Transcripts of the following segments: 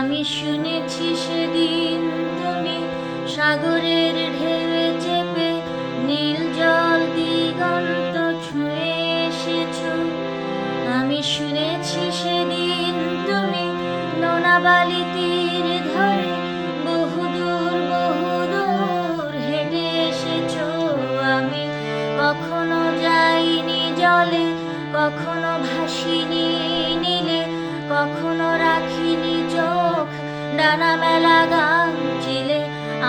আমি শুনেছি সেদিন তুমি সাগরের ঢেউয়ে চেপে নীল জল দিগন্ত ছুঁয়ে এসেছো। আমি শুনেছি সেদিন তুমি নোনা বালি তীর ধরে বহুদূর হেঁটে এসেছো। আমি কখনো যাইনি জলে, কখনো ভাসিনি নীলে, কখনো রাখিনি চোখ ডানা মেলা গান চিলে।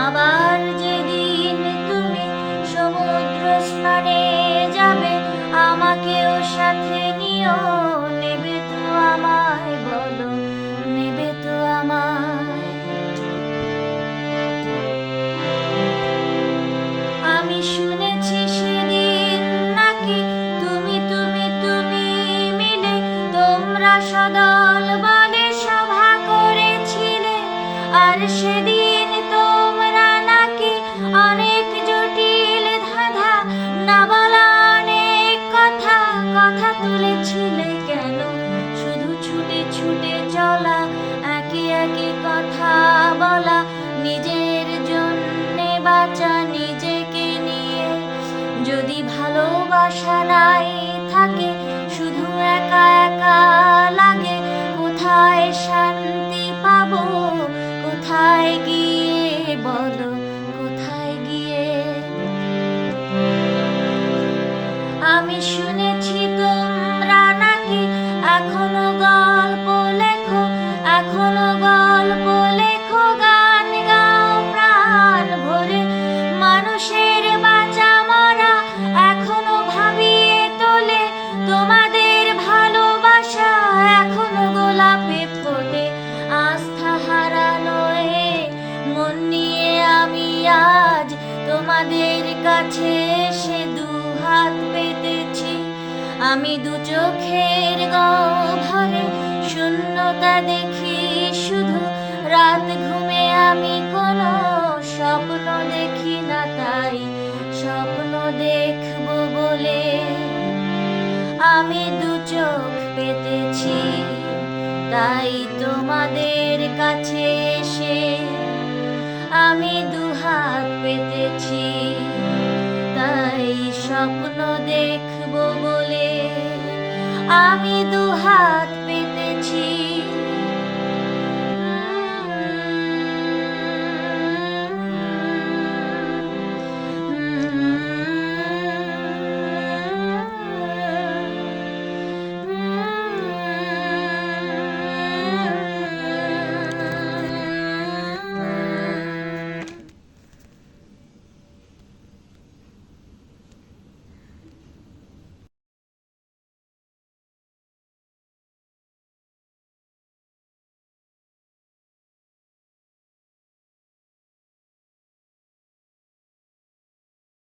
আবার যেদিন তুমি সমুদ্র স্নানে যাবে, আমাকেও সাথে নিও, নেবে তো আমায়, বলো নেবে তো আমায়। আমি শুনেছি সেদিন নাকি তুমি মিলে তোমরা সদল বলে সভা করেছিলে। আর সেদিন তোমরা নাকি অনেক জটিল ধাঁধা না বলা অনেক কথা তুলেছিলে। কেন শুধু ছুটে ছুটে চলা, একে একে কথা বলা, নিজের জন্যে বাঁচা, নিজেকে নিয়ে। যদি ভালোবাসা নাই থাকে, শুধু একা একা লাগে, কোথায় শান্তি পাবো, কোথায় গিয়ে, বলো কোথায় গিয়ে। আমি শুনেছি তোমরা নাকি এখনো গল্প লেখো, এখনো গল্প লেখো, গান গাও প্রাণ ভরে, মানুষের বাঁচা মরা এখনো ভাবিয়ে তোলে। তোমাদের ভালোবাসা এখনো গোলাপে ফোটে। আস্থা হারানো মন নিয়ে আমি আজ তোমাদের কাছে এসে দুহাত পেতেছি। আমি দু চোখের গহ্বরে শূন্যতা দেখি শুধু, রাত ঘুমে আমি কোনো স্বপ্ন দেখি না, তাই স্বপ্ন দেখবো বলে আমি দু চোখ পেতেছি। তাই তোমাদের কাছে এসে আমি দুহাত পেতেছি, তাই স্বপ্ন দেখবো বলে আমি দুহাত পেতেছি।